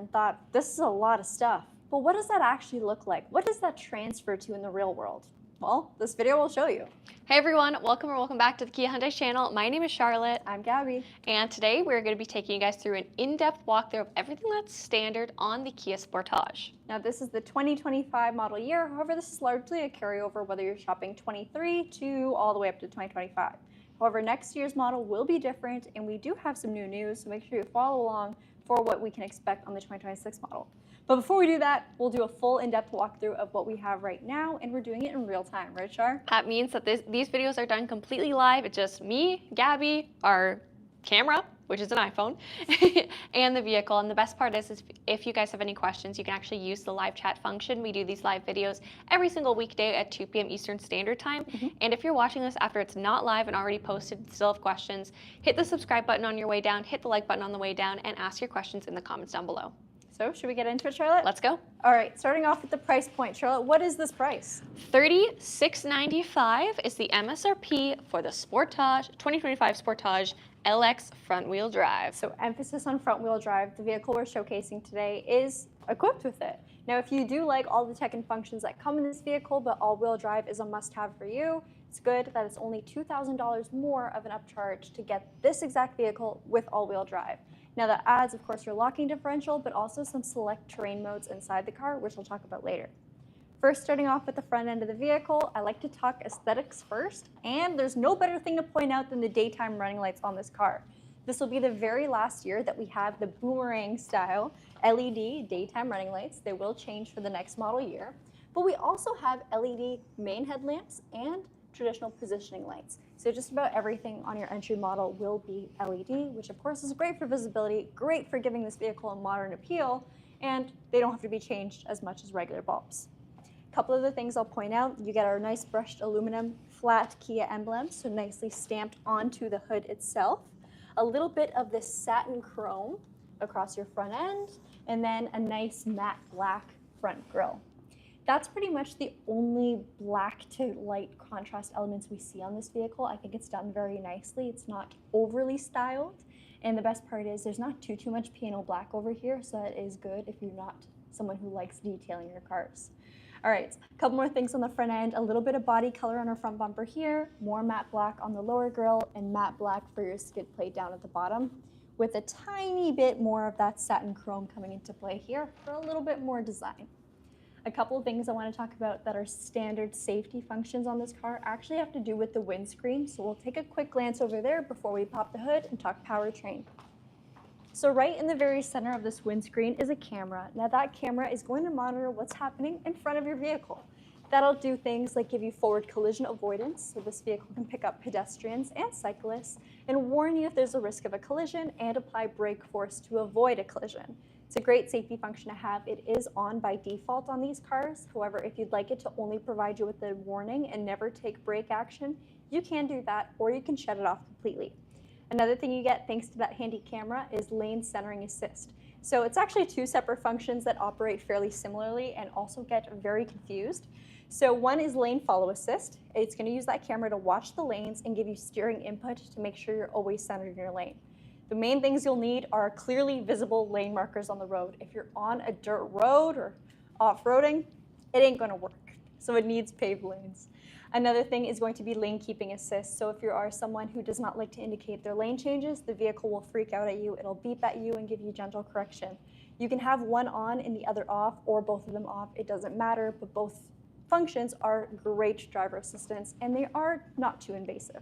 and thought, this is a lot of stuff. But what does that actually look like? What does that transfer to in the real world? Well, this video will show you. Hey everyone, welcome back to the Kia Hyundai channel. My name is Charlotte. I'm Gabby. And today we're going to be taking you guys through an in-depth walkthrough of everything that's standard on the Kia Sportage. Now this is the 2025 model year, however this is largely a carryover whether you're shopping 23 to all the way up to 2025. However, next year's model will be different and we do have some new news, so make sure you follow along for what we can expect on the 2026 model. But before we do that, we'll do a full in-depth walkthrough of what we have right now, and we're doing it in real time, right, Char? That means that these videos are done completely live. It's just me, Gabby, our camera, which is an iPhone, and the vehicle. And the best part is if you guys have any questions, you can actually use the live chat function. We do these live videos every single weekday at 2 p.m. Eastern Standard Time. And if you're watching this after it's not live and already posted, still have questions, hit the subscribe button on your way down, hit the like button on the way down, and ask your questions in the comments down below. So should we get into it, Charlotte? Let's go. All right, starting off with the price point. Charlotte, what is this price? $36.95 is the MSRP for the Sportage, 2025 Sportage LX front-wheel drive. So emphasis on front-wheel drive. The vehicle we're showcasing today is equipped with it. Now, if you do like all the tech and functions that come in this vehicle, but all-wheel drive is a must-have for you, it's good that it's only $2,000 more of an upcharge to get this exact vehicle with all-wheel drive. Now that adds, of course, your locking differential, but also some select terrain modes inside the car, which we'll talk about later. First, starting off with the front end of the vehicle, I like to talk aesthetics first, and there's no better thing to point out than the daytime running lights on this car. This will be the very last year that we have the boomerang style LED daytime running lights. They will change for the next model year, but we also have LED main headlamps and traditional positioning lights. So just about everything on your entry model will be LED, which of course is great for visibility, great for giving this vehicle a modern appeal, and they don't have to be changed as much as regular bulbs. A couple of the things I'll point out, you get our nice brushed aluminum flat Kia emblem, so nicely stamped onto the hood itself. A little bit of this satin chrome across your front end, and then a nice matte black front grille. That's pretty much the only black to light contrast elements we see on this vehicle. I think it's done very nicely. It's not overly styled. And the best part is there's not too much piano black over here, so that is good if you're not someone who likes detailing your cars. All right, a couple more things on the front end. A little bit of body color on our front bumper here, more matte black on the lower grille, and matte black for your skid plate down at the bottom, with a tiny bit more of that satin chrome coming into play here for a little bit more design. A couple of things I want to talk about that are standard safety functions on this car actually have to do with the windscreen, so we'll take a quick glance over there before we pop the hood and talk powertrain. So right in the very center of this windscreen is a camera. Now that camera is going to monitor what's happening in front of your vehicle. That'll do things like give you forward collision avoidance, so this vehicle can pick up pedestrians and cyclists and warn you if there's a risk of a collision and apply brake force to avoid a collision. It's a great safety function to have. It is on by default on these cars. However, if you'd like it to only provide you with a warning and never take brake action, you can do that, or you can shut it off completely. Another thing you get thanks to that handy camera is lane centering assist. So it's actually two separate functions that operate fairly similarly and also get very confused. So one is lane follow assist. It's going to use that camera to watch the lanes and give you steering input to make sure you're always centered in your lane. The main things you'll need are clearly visible lane markers on the road. If you're on a dirt road or off-roading, it ain't gonna work. So it needs paved lanes. Another thing is going to be lane keeping assist. So if you are someone who does not like to indicate their lane changes, the vehicle will freak out at you, it'll beep at you and give you gentle correction. You can have one on and the other off, or both of them off, it doesn't matter, but both functions are great driver assistance and they are not too invasive.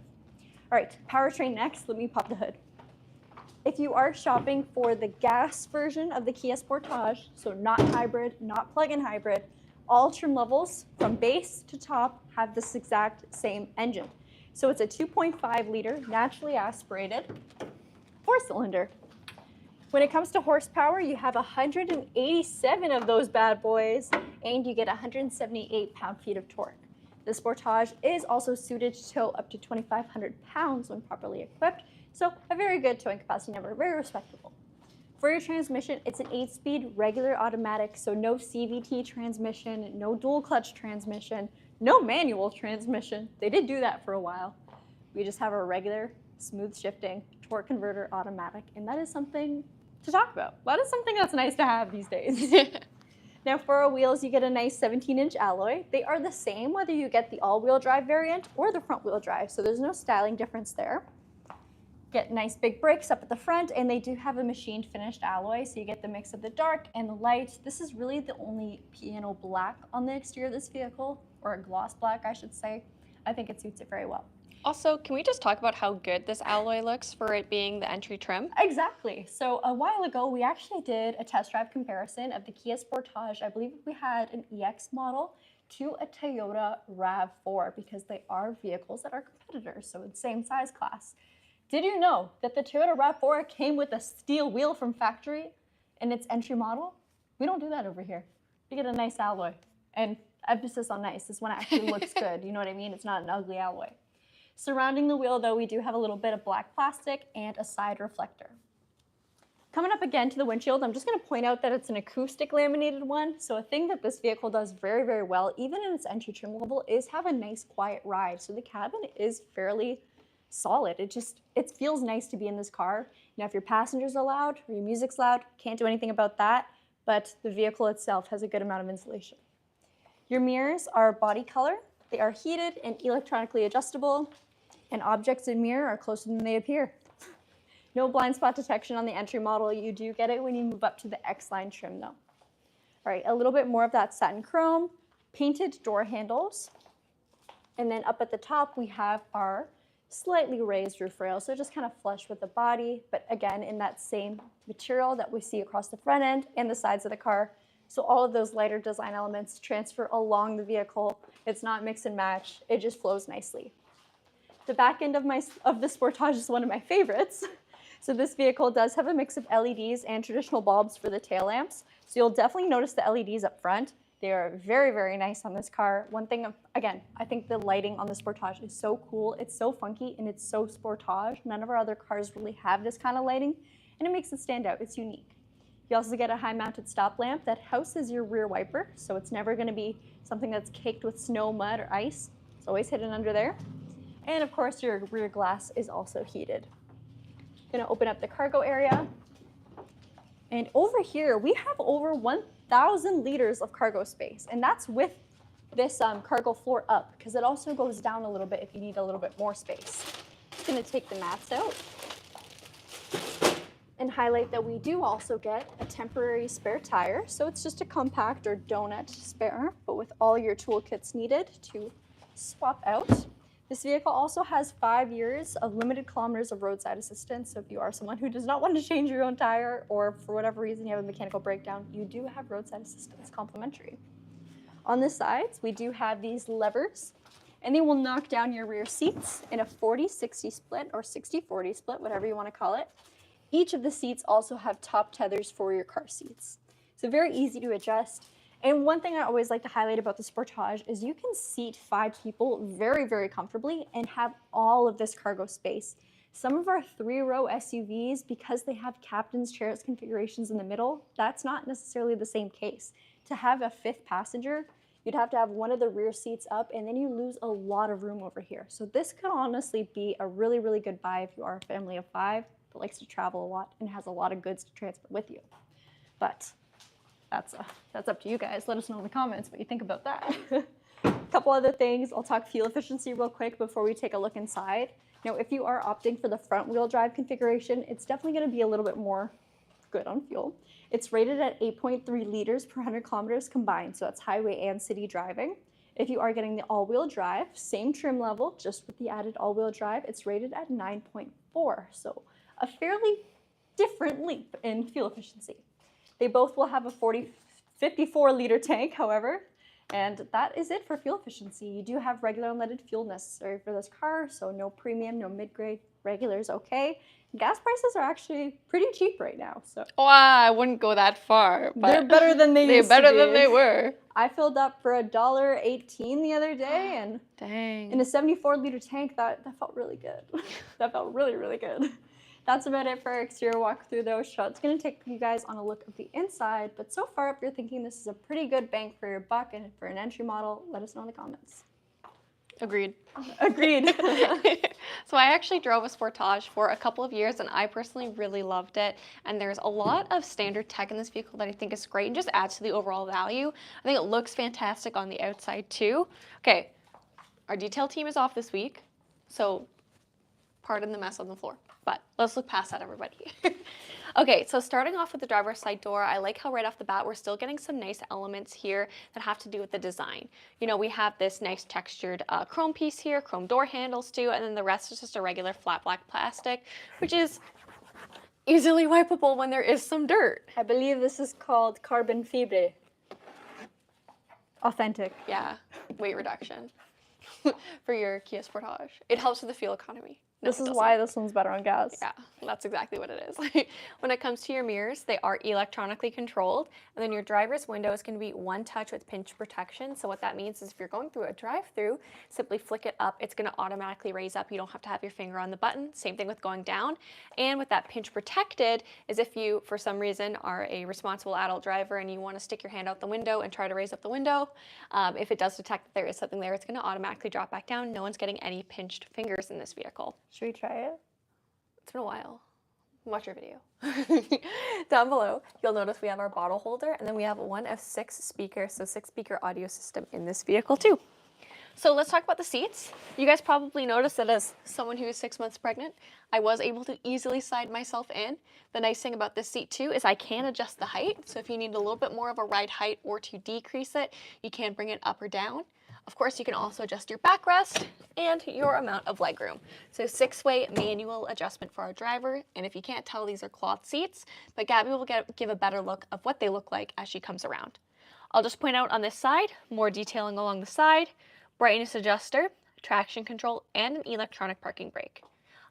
All right, powertrain next, let me pop the hood. If you are shopping for the gas version of the Kia Sportage, so not hybrid, not plug-in hybrid, all trim levels from base to top have this exact same engine. So it's a 2.5 liter naturally aspirated 4-cylinder. When it comes to horsepower, you have 187 of those bad boys, and you get 178 pound-feet of torque. The Sportage is also suited to tow up to 2,500 pounds when properly equipped, so a very good towing capacity number, very respectable. For your transmission, it's an 8-speed regular automatic, so no CVT transmission, no dual clutch transmission, no manual transmission. They did do that for a while. We just have a regular, smooth shifting, torque converter automatic, and that is something to talk about. That is something that's nice to have these days. Now for our wheels, you get a nice 17-inch alloy. They are the same whether you get the all-wheel drive variant or the front-wheel drive, so there's no styling difference there. Get nice big brakes up at the front, and they do have a machined finished alloy, so you get the mix of the dark and the light. This is really the only piano black on the exterior of this vehicle, or a gloss black, I should say. I think it suits it very well. Also, can we just talk about how good this alloy looks for it being the entry trim? Exactly. So a while ago, we actually did a test drive comparison of the Kia Sportage. I believe we had an EX model to a Toyota RAV4 because they are vehicles that are competitors, so it's same size class. Did you know that the Toyota RAV4 came with a steel wheel from factory in its entry model? We don't do that over here. You get a nice alloy, and emphasis on nice. This one actually looks good. You know what I mean? It's not an ugly alloy. Surrounding the wheel, though, we do have a little bit of black plastic and a side reflector. Coming up again to the windshield, I'm just going to point out that it's an acoustic laminated one. So a thing that this vehicle does very, very well, even in its entry trim level, is have a nice quiet ride. So the cabin is fairly solid. It feels nice to be in this car. Now, if your passengers are loud or your music's loud, can't do anything about that, but the vehicle itself has a good amount of insulation. Your mirrors are body color. They are heated and electronically adjustable, and objects in mirror are closer than they appear. No blind spot detection on the entry model. You do get it when you move up to the X-Line trim though. All right, a little bit more of that satin chrome, painted door handles, and then up at the top we have our slightly raised roof rail, so just kind of flush with the body, but again in that same material that we see across the front end and the sides of the car. So all of those lighter design elements transfer along the vehicle. It's not mix and match, it just flows nicely. The back end of the Sportage is one of my favorites. So this vehicle does have a mix of LEDs and traditional bulbs for the tail lamps. So you'll definitely notice the LEDs up front. They are very, very nice on this car. One thing, again, I think the lighting on the Sportage is so cool. It's so funky and it's so Sportage. None of our other cars really have this kind of lighting, and it makes it stand out. It's unique. You also get a high-mounted stop lamp that houses your rear wiper, so it's never going to be something that's caked with snow, mud, or ice. It's always hidden under there. And of course, your rear glass is also heated. Gonna open up the cargo area. And over here, we have over 1,000 liters of cargo space. And that's with this cargo floor up, because it also goes down a little bit if you need a little bit more space. Just gonna take the mats out and highlight that we do also get a temporary spare tire. So it's just a compact or donut spare, but with all your toolkits needed to swap out. This vehicle also has 5 years of limited kilometers of roadside assistance. So if you are someone who does not want to change your own tire, or for whatever reason you have a mechanical breakdown, you do have roadside assistance complimentary. On the sides, we do have these levers, and they will knock down your rear seats in a 40-60 split or 60-40 split, whatever you want to call it. Each of the seats also have top tethers for your car seats. So very easy to adjust. And one thing I always like to highlight about the Sportage is you can seat 5 people very, very comfortably and have all of this cargo space. Some of our 3-row SUVs, because they have captain's chairs configurations in the middle, that's not necessarily the same case. To have a 5th passenger, you'd have to have one of the rear seats up, and then you lose a lot of room over here. So this could honestly be a really, really good buy if you are a family of 5 that likes to travel a lot and has a lot of goods to transport with you. But that's up to you guys. Let us know in the comments what you think about that. A couple other things. I'll talk fuel efficiency real quick before we take a look inside. Now, if you are opting for the front wheel drive configuration, it's definitely going to be a little bit more good on fuel. It's rated at 8.3 liters per 100 kilometers combined, so that's highway and city driving. If you are getting the all-wheel drive, same trim level, just with the added all-wheel drive, it's rated at 9.4, so a fairly different leap in fuel efficiency. They both will have a 54-liter tank, however, and that is it for fuel efficiency. You do have regular unleaded fuel necessary for this car, so no premium, no mid-grade, regular is okay. Gas prices are actually pretty cheap right now, so. Wow, I wouldn't go that far, but they're better than they used to be. They're better than they were. I filled up for $1.18 the other day, and dang, in a 74-liter tank, that felt really good. That felt really, really good. That's about it for our exterior walkthrough though. Charlotte's gonna take you guys on a look of the inside, but so far if you're thinking this is a pretty good bang for your buck and for an entry model, let us know in the comments. Agreed. Agreed. So I actually drove a Sportage for a couple of years and I personally really loved it. And there's a lot of standard tech in this vehicle that I think is great and just adds to the overall value. I think it looks fantastic on the outside too. Okay, our detail team is off this week, so pardon the mess on the floor, but let's look past that, everybody. Okay, so starting off with the driver's side door, I like how right off the bat we're still getting some nice elements here that have to do with the design. You know, we have this nice textured chrome piece here, chrome door handles too, and then the rest is just a regular flat black plastic, which is easily wipeable when there is some dirt. I believe this is called carbon fibre. Authentic. Yeah, weight reduction for your Kia Sportage. It helps with the fuel economy. No, This is why this one's better on gas. Yeah, that's exactly what it is. When it comes to your mirrors, they are electronically controlled, and then your driver's window is going to be one touch with pinch protection. So what that means is if you're going through a drive-through, simply flick it up, it's going to automatically raise up. You don't have to have your finger on the button. Same thing with going down. And with that pinch protected is if you, for some reason, are a responsible adult driver and you want to stick your hand out the window and try to raise up the window, if it does detect that there is something there, it's going to automatically drop back down. No one's getting any pinched fingers in this vehicle. Should we try it? It's been a while. Watch your video. Down below, you'll notice we have our bottle holder, and then we have one of 6 speakers, so 6-speaker audio system in this vehicle too. So let's talk about the seats. You guys probably noticed that as someone who is 6 months pregnant, I was able to easily slide myself in. The nice thing about this seat too is I can adjust the height. So if you need a little bit more of a ride height or to decrease it, you can bring it up or down. Of course, you can also adjust your backrest and your amount of legroom. So 6-way manual adjustment for our driver. And if you can't tell, these are cloth seats, but Gabby will give a better look of what they look like as she comes around. I'll just point out on this side, more detailing along the side, brightness adjuster, traction control, and an electronic parking brake.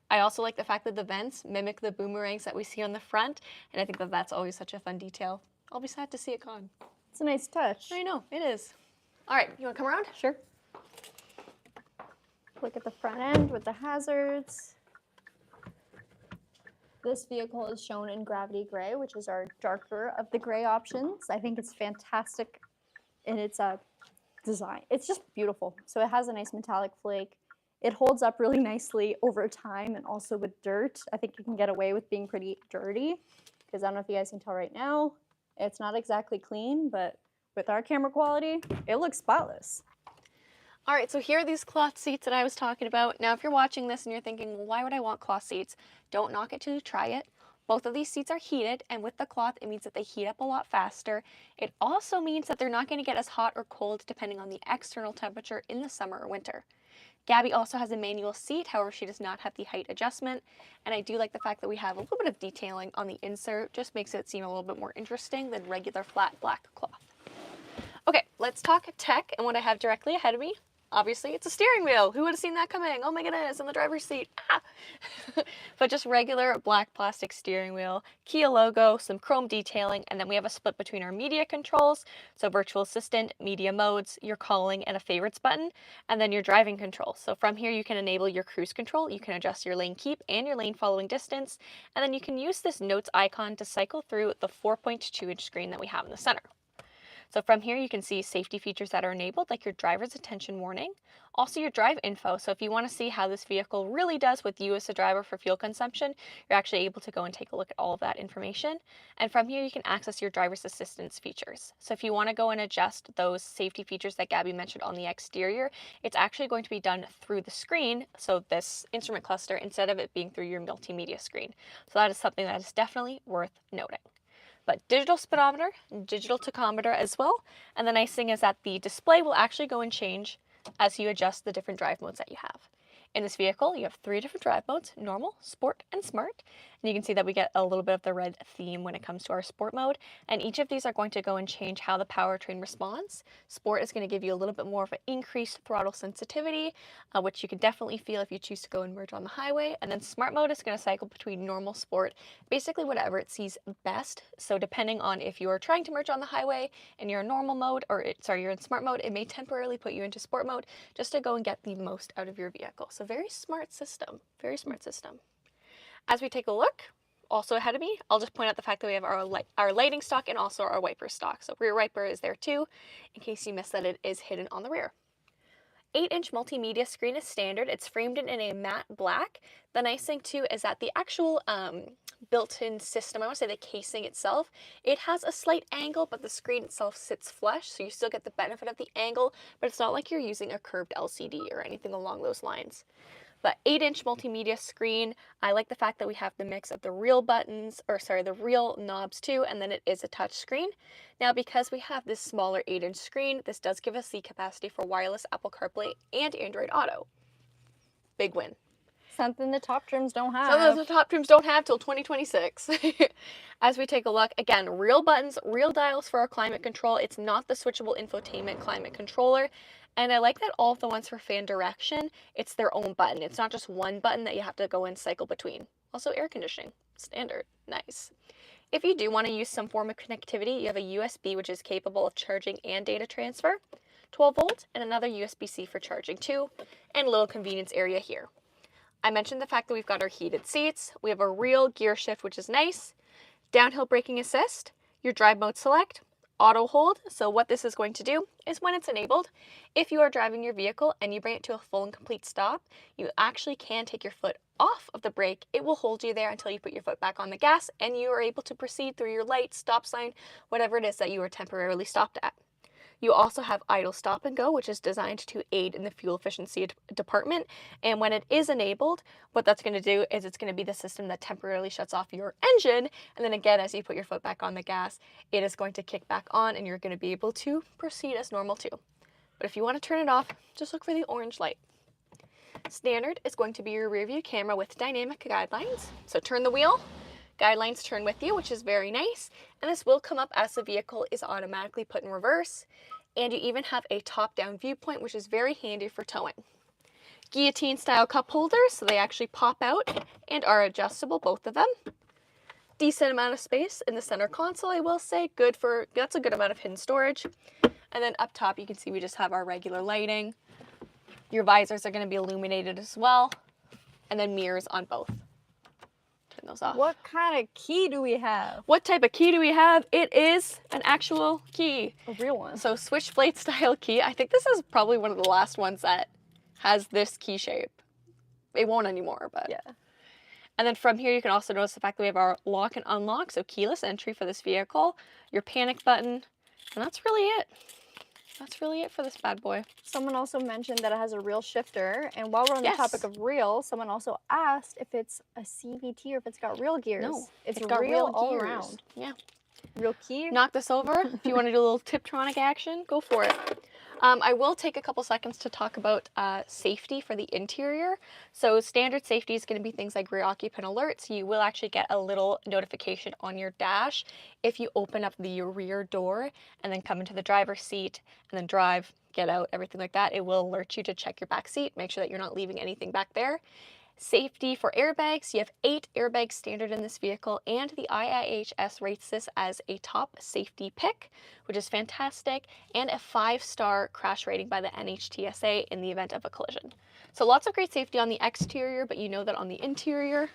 I also like the fact that the vents mimic the boomerangs that we see on the front, and I think that that's always such a fun detail. I'll be sad to see it gone. It's a nice touch. I know, it is. All right, you want to come around? Sure. Look at the front end with the hazards. This vehicle is shown in Gravity Gray, which is our darker of the gray options. I think it's fantastic in its design. It's just beautiful. So it has a nice metallic flake. It holds up really nicely over time and also with dirt. I think you can get away with being pretty dirty because I don't know if you guys can tell right now, it's not exactly clean, but with our camera quality, it looks spotless. All right, so here are these cloth seats that I was talking about. Now, if you're watching this and you're thinking, well, why would I want cloth seats? Don't knock it till you try it. Both of these seats are heated, and with the cloth, it means that they heat up a lot faster. It also means that they're not going to get as hot or cold depending on the external temperature in the summer or winter. Gabby also has a manual seat, however, she does not have the height adjustment. And I do like the fact that we have a little bit of detailing on the insert, just makes it seem a little bit more interesting than regular flat black cloth. Okay, let's talk tech and what I have directly ahead of me. Obviously, it's a steering wheel. Who would have seen that coming? Oh my goodness, in the driver's seat. Ah! But just regular black plastic steering wheel, Kia logo, some chrome detailing, and then we have a split between our media controls, so virtual assistant, media modes, your calling, and a favorites button, and then your driving control. So from here, you can enable your cruise control, you can adjust your lane keep and your lane following distance, and then you can use this notes icon to cycle through the 4.2-inch screen that we have in the center. So from here, you can see safety features that are enabled, like your driver's attention warning, also your drive info. So if you want to see how this vehicle really does with you as a driver for fuel consumption, you're actually able to go and take a look at all of that information. And from here, you can access your driver's assistance features. So if you want to go and adjust those safety features that Gabby mentioned on the exterior, it's actually going to be done through the screen, so this instrument cluster, instead of it being through your multimedia screen. So that is something that is definitely worth noting. But digital speedometer, digital tachometer as well. And the nice thing is that the display will actually go and change as you adjust the different drive modes that you have. In this vehicle, you have 3 different drive modes, normal, sport, and smart. And you can see that we get a little bit of the red theme when it comes to our sport mode. And each of these are going to go and change how the powertrain responds. Sport is going to give you a little bit more of an increased throttle sensitivity, which you can definitely feel if you choose to go and merge on the highway. And then smart mode is going to cycle between normal, sport, basically whatever it sees best. So depending on if you are trying to merge on the highway and you're in normal mode, or you're in smart mode, it may temporarily put you into sport mode just to go and get the most out of your vehicle. So very smart system, very smart system. As we take a look, also ahead of me, I'll just point out the fact that we have our lighting stock and also our wiper stock. So rear wiper is there too, in case you missed that it is hidden on the rear. 8-inch multimedia screen is standard. It's framed in a matte black. The nice thing too is that the actual built-in system, I want to say the casing itself, it has a slight angle, but the screen itself sits flush, so you still get the benefit of the angle, but it's not like you're using a curved LCD or anything along those lines. But 8-inch multimedia screen, I like the fact that we have the mix of the real buttons, or sorry, the real knobs too, and then it is a touch screen. Now, because we have this smaller 8-inch screen, this does give us the capacity for wireless Apple CarPlay and Android Auto. Big win. Something the top trims don't have. Something the top trims don't have till 2026. As we take a look, again, real buttons, real dials for our climate control. It's not the switchable infotainment climate controller. And I like that all of the ones for fan direction, it's their own button. It's not just one button that you have to go and cycle between. Also air conditioning, standard, nice. If you do want to use some form of connectivity, you have a USB which is capable of charging and data transfer, 12 volt, and another USB-C for charging too, and a little convenience area here. I mentioned the fact that we've got our heated seats. We have a real gear shift, which is nice. Downhill braking assist, your drive mode select, auto hold. So what this is going to do is when it's enabled, if you are driving your vehicle and you bring it to a full and complete stop, you actually can take your foot off of the brake. It will hold you there until you put your foot back on the gas and you are able to proceed through your light, stop sign, whatever it is that you are temporarily stopped at. You also have idle stop and go, which is designed to aid in the fuel efficiency department. And when it is enabled, what that's going to do is it's going to be the system that temporarily shuts off your engine. And then again, as you put your foot back on the gas, it is going to kick back on and you're going to be able to proceed as normal too. But if you want to turn it off, just look for the orange light. Standard is going to be your rear view camera with dynamic guidelines. So turn the wheel. Guidelines turn with you, which is very nice. And this will come up as the vehicle is automatically put in reverse. And you even have a top-down viewpoint, which is very handy for towing. Guillotine style cup holders, so they actually pop out and are adjustable, both of them. Decent amount of space in the center console, I will say. That's a good amount of hidden storage. And then up top, you can see we just have our regular lighting. Your visors are going to be illuminated as well. And then mirrors on both. Turn those off. What kind of key do we have? What type of key do we have? It is an actual key. A real one. So switchblade style key. I think this is probably one of the last ones that has this key shape. It won't anymore, but. Yeah. And then from here, you can also notice the fact that we have our lock and unlock, so keyless entry for this vehicle, your panic button, and that's really it. That's really it for this bad boy. Someone also mentioned that it has a real shifter, and while we're on the topic of real, someone also asked if it's a CVT or if it's got real gears. No, it's got real all gears. around. Yeah. Real key. Knock this over. If you want to do a little Tiptronic action, go for it. I will take a couple seconds to talk about safety for the interior. So standard safety is going to be things like rear occupant alerts. You will actually get a little notification on your dash if you open up the rear door and then come into the driver's seat and then drive, get out, everything like that. It will alert you to check your back seat, make sure that you're not leaving anything back there. Safety for airbags, you have 8 airbags standard in this vehicle, and the IIHS rates this as a top safety pick, which is fantastic, and a 5-star crash rating by the NHTSA in the event of a collision. So lots of great safety on the exterior, but you know that on the interior,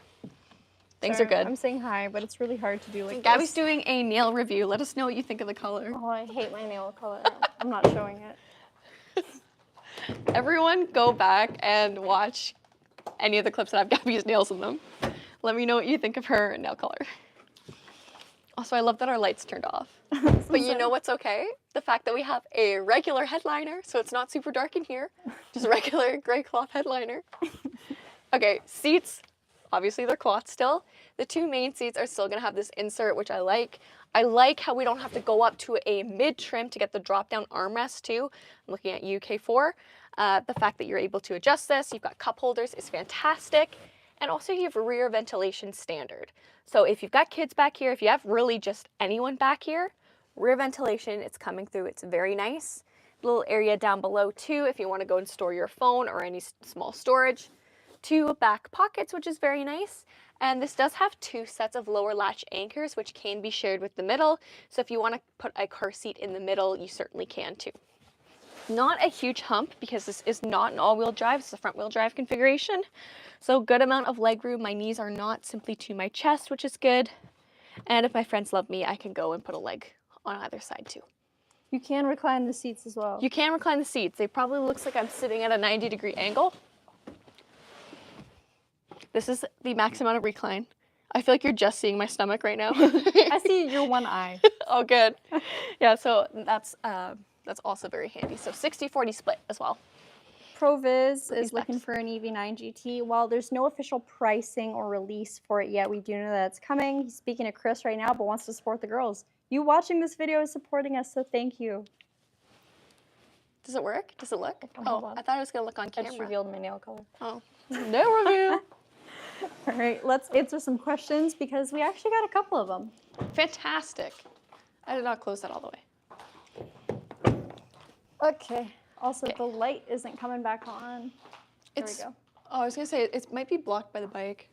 things are good. I'm saying hi, but it's really hard to do like Gabby's doing a nail review. Let us know what you think of the color. Oh, I hate my nail color. I'm not showing it. Everyone go back and watch any of the clips that have Gabby's nails in them. Let me know what you think of her nail color. Also, I love that our lights turned off. But you know what's okay? The fact that we have a regular headliner, so it's not super dark in here. Just a regular gray cloth headliner. Okay, seats. Obviously, they're cloth still. The 2 main seats are still going to have this insert, which I like. I like how we don't have to go up to a mid-trim to get the drop-down armrest too. I'm looking at UK4. The fact that you're able to adjust this, you've got cup holders, is fantastic. And also you have rear ventilation standard. So if you've got kids back here, if you have really just anyone back here, rear ventilation, it's coming through, it's very nice. Little area down below too, if you want to go and store your phone or any small storage. 2 back pockets, which is very nice. And this does have 2 sets of lower latch anchors, which can be shared with the middle. So if you want to put a car seat in the middle, you certainly can too. Not a huge hump because this is not an all-wheel drive, it's a front-wheel drive configuration. So good amount of leg room. My knees are not simply to my chest, which is good. And if my friends love me, I can go and put a leg on either side too. You can recline the seats as well. You can recline the seats. It probably looks like I'm sitting at a 90-degree angle. This is the max amount of recline. I feel like you're just seeing my stomach right now. I see your one eye. Oh, good. Yeah, so that's also very handy. So 60-40 split as well. ProViz is looking for an EV9 GT. While there's no official pricing or release for it yet, we do know that it's coming. He's speaking to Chris right now, but wants to support the girls. You watching this video is supporting us, so thank you. Does it work? Does it look? Oh, I thought it was going to look on I camera. just revealed my nail color. Oh, no review. All right, let's answer some questions because we actually got a couple of them. Fantastic. I did not close that all the way. Okay. Also, the light isn't coming back on. There we go. Oh, I was going to say, it might be blocked by the bike.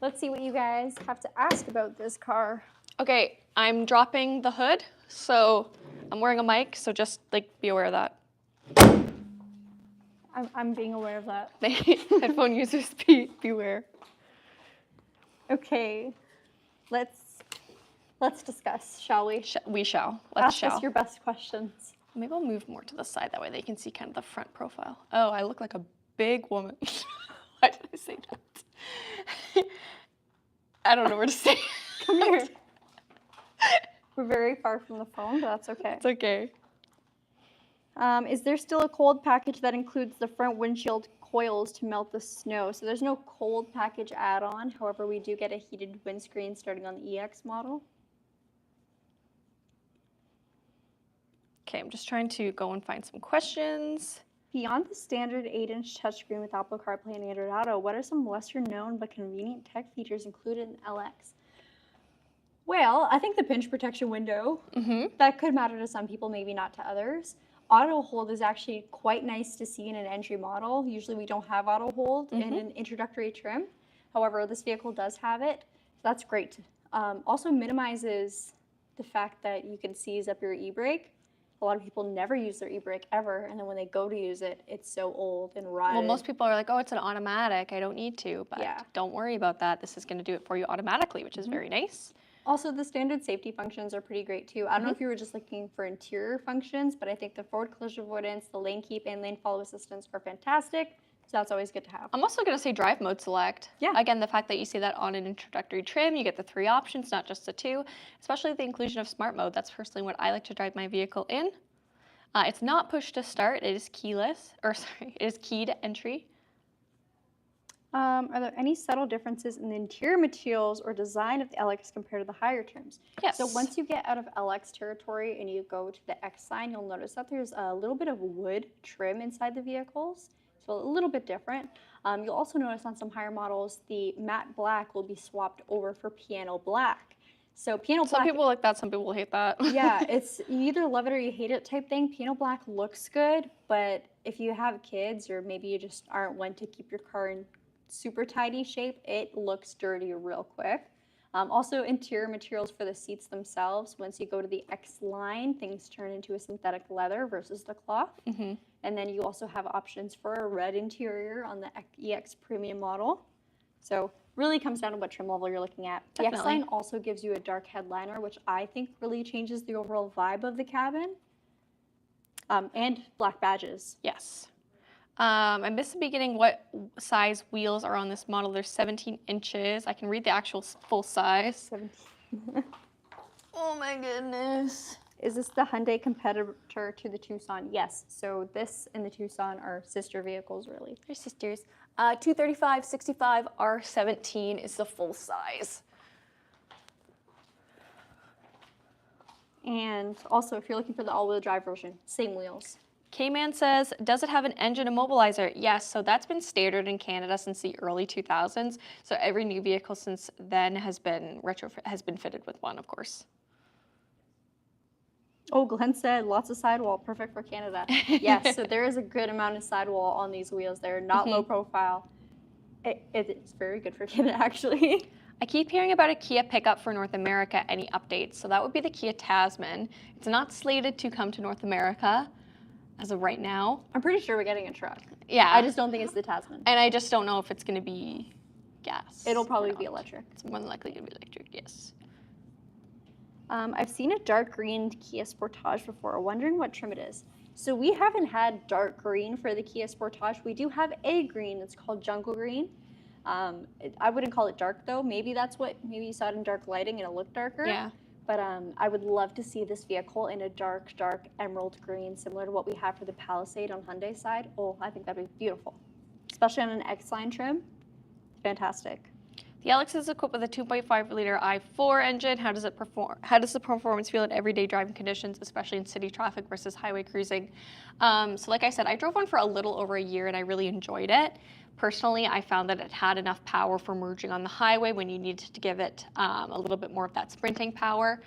Let's see what you guys have to ask about this car. Okay, I'm dropping the hood, so I'm wearing a mic, so just like be aware of that. I'm being aware of that. Headphone users, beware. Okay, let's discuss, shall we? We shall. Let's Ask us your best questions. Maybe I'll move more to the side, that way they can see kind of the front profile. Oh, I look like a big woman. Why did I say that? I don't know where to say. Come here. We're very far from the phone, but that's okay. It's okay. Is there still a cold package that includes the front windshield coils to melt the snow? So there's no cold package add-on. However, we do get a heated windscreen starting on the EX model. Okay, I'm just trying to go and find some questions. Beyond the standard 8-inch touchscreen with Apple CarPlay and Android Auto, what are some lesser-known but convenient tech features included in LX? Well, I think the pinch protection window, that could matter to some people, maybe not to others. Auto hold is actually quite nice to see in an entry model. Usually we don't have auto hold in an introductory trim. However, this vehicle does have it, so that's great. Also minimizes the fact that you can seize up your e-brake. A lot of people never use their e-brake ever, and then when they go to use it, it's so old and rotted. Well, most people are like, oh, it's an automatic, I don't need to, but don't worry about that. This is going to do it for you automatically, which is very nice. Also, the standard safety functions are pretty great too. I don't know if you were just looking for interior functions, but I think the forward collision avoidance, the lane keep, and lane follow assistance are fantastic. So that's always good to have. I'm also going to say drive mode select. Yeah. Again, the fact that you see that on an introductory trim, you get the 3 options, not just the 2, especially the inclusion of smart mode. That's personally what I like to drive my vehicle in. It's not push to start. It is keyless, it is keyed entry. Are there any subtle differences in the interior materials or design of the LX compared to the higher trims? Yes. So once you get out of LX territory and you go to the X line, you'll notice that there's a little bit of wood trim inside the vehicles. So a little bit different. You'll also notice on some higher models, the matte black will be swapped over for piano black. So piano black. Some people like that, some people hate that. Yeah, it's you either love it or you hate it type thing. Piano black looks good, but if you have kids or maybe you just aren't one to keep your car in super tidy shape, it looks dirty real quick. Also, interior materials for the seats themselves. Once you go to the X line, things turn into a synthetic leather versus the cloth. And then you also have options for a red interior on the EX Premium model. So really comes down to what trim level you're looking at. The X line also gives you a dark headliner, which I think really changes the overall vibe of the cabin. And black badges. Yes. I missed the beginning what size wheels are on this model. They're 17 inches. I can read the actual full size. 17. Oh my goodness. Is this the Hyundai competitor to the Tucson? Yes. So this and the Tucson are sister vehicles, really. They're sisters. 235/65 R17 is the full size. And also, if you're looking for the all-wheel drive version, same wheels. K-Man says, does it have an engine immobilizer? Yes, so that's been standard in Canada since the early 2000s. So every new vehicle since then has been fitted with one, of course. Oh, Glenn said lots of sidewall, perfect for Canada. Yes, so there is a good amount of sidewall on these wheels. They're not low profile. It's very good for Canada, actually. I keep hearing about a Kia pickup for North America. Any updates? So that would be the Kia Tasman. It's not slated to come to North America as of right now. I'm pretty sure we're getting a truck. Yeah. I just don't think it's the Tasman. And I just don't know if it's going to be gas. It'll probably be electric. It's more than likely going to be electric, yes. I've seen a dark green Kia Sportage before, wondering what trim it is. So we haven't had dark green for the Kia Sportage. We do have a green, it's called Jungle Green. I wouldn't call it dark though. Maybe maybe you saw it in dark lighting and it looked darker. Yeah. But I would love to see this vehicle in a dark emerald green, similar to what we have for the Palisade on Hyundai's side. Oh, I think that'd be beautiful. Especially on an X-Line trim. Fantastic. The LX is equipped with a 2.5-liter i4 engine. How does it perform? How does the performance feel in everyday driving conditions, especially in city traffic versus highway cruising? So like I said, I drove one for a little over a year and I really enjoyed it. Personally, I found that it had enough power for merging on the highway when you needed to give it a little bit more of that sprinting power.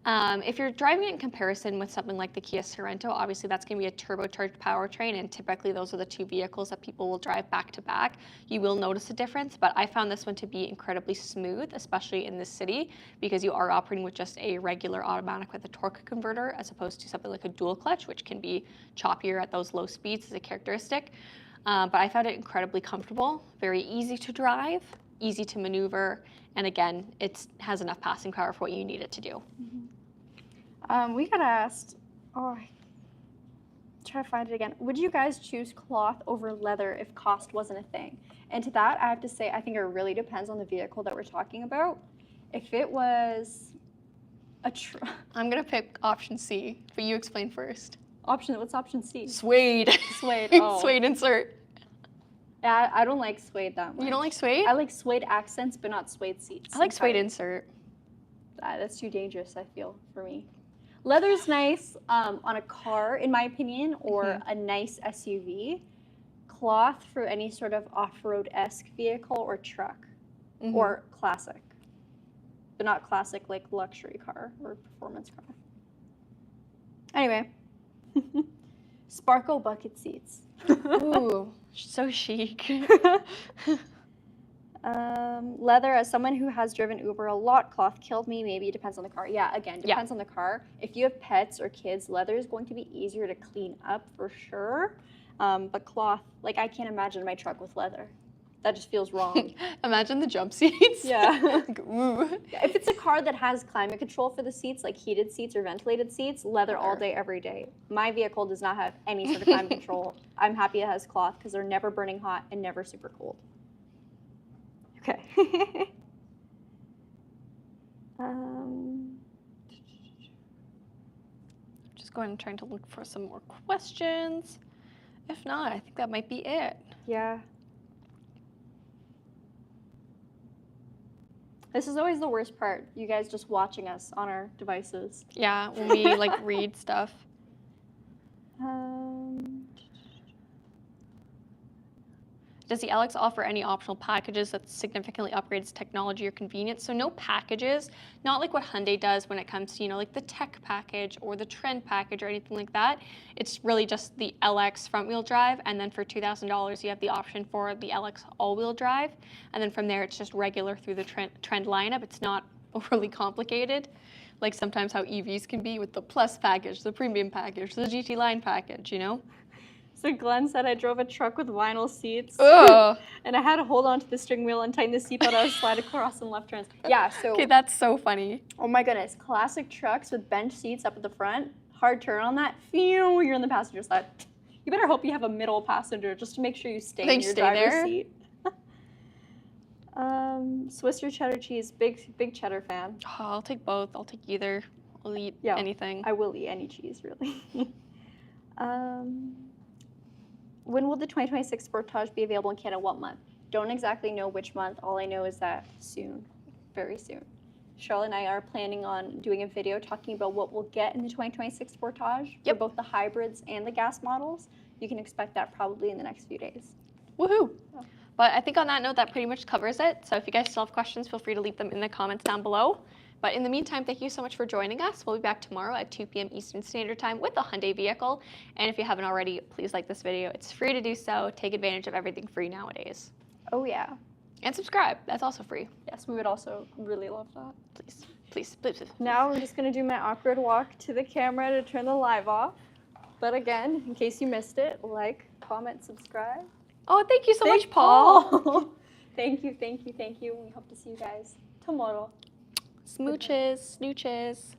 If you're driving it in comparison with something like the Kia Sorento, obviously that's going to be a turbocharged powertrain, and typically those are the two vehicles that people will drive back to back. You will notice a difference, but I found this one to be incredibly smooth, especially in the city, because you are operating with just a regular automatic with a torque converter, as opposed to something like a dual clutch, which can be choppier at those low speeds as a characteristic. But I found it incredibly comfortable, very easy to drive, easy to maneuver, and again, it has enough passing power for what you need it to do. We got asked, try to find it again. Would you guys choose cloth over leather if cost wasn't a thing? And to that, I have to say, I think it really depends on the vehicle that we're talking about. If it was I'm gonna pick option C, but you explain first. What's option C? Suede. Suede. Oh. Suede insert. Yeah, I don't like suede that much. You don't like suede? I like suede accents, but not suede seats. I like suede insert. That's too dangerous, I feel, for me. Leather's nice on a car, in my opinion, or a nice SUV. Cloth for any sort of off-road-esque vehicle or truck, or classic. But not classic like luxury car or performance car. Anyway, sparkle bucket seats. Ooh, so chic. Leather, as someone who has driven Uber a lot, cloth killed me. Maybe it depends on the car. Yeah, again, depends on the car. If you have pets or kids, leather is going to be easier to clean up for sure. But cloth, like I can't imagine my truck with leather. That just feels wrong. Imagine the jump seats. Yeah. Ooh. If it's a car that has climate control for the seats, like heated seats or ventilated seats, leather all day, every day. My vehicle does not have any sort of climate control. I'm happy it has cloth because they're never burning hot and never super cold. Okay. Just going and trying to look for some more questions. If not, I think that might be it. Yeah. This is always the worst part, you guys just watching us on our devices. Yeah, when we like read stuff. Does the LX offer any optional packages that significantly upgrade its technology or convenience? So no packages, not like what Hyundai does when it comes to, you know, like the tech package or the trend package or anything like that. It's really just the LX front-wheel drive, and then for $2,000 you have the option for the LX all-wheel drive, and then from there it's just regular through the trend lineup. It's not overly complicated, like sometimes how EVs can be with the Plus package, the Premium package, the GT Line package, you know? So Glenn said I drove a truck with vinyl seats. Ugh. And I had to hold on to the steering wheel and tighten the seatbelt as I slide across in left turns. Yeah, so. Okay, that's so funny. Oh my goodness, classic trucks with bench seats up at the front. Hard turn on that. Phew, you're on the passenger side. You better hope you have a middle passenger just to make sure you stay in your driver's seat. Swiss or cheddar cheese? Big cheddar fan. Oh, I'll take both. I'll take either. I'll eat anything. I will eat any cheese, really. When will the 2026 Sportage be available in Canada? What month? Don't exactly know which month. All I know is that soon, very soon. Charlotte and I are planning on doing a video talking about what we'll get in the 2026 Sportage for both the hybrids and the gas models. You can expect that probably in the next few days. Woohoo! Yeah. But I think on that note, that pretty much covers it. So if you guys still have questions, feel free to leave them in the comments down below. But in the meantime, thank you so much for joining us. We'll be back tomorrow at 2 p.m. Eastern Standard Time with a Hyundai vehicle. And if you haven't already, please like this video. It's free to do so. Take advantage of everything free nowadays. Oh, yeah. And subscribe. That's also free. Yes, we would also really love that. Please, please, please. Now I'm just going to do my awkward walk to the camera to turn the live off. But again, in case you missed it, like, comment, subscribe. Oh, thank you so much, Paul. Thank you, thank you, thank you. We hope to see you guys tomorrow. Smooches, snooches.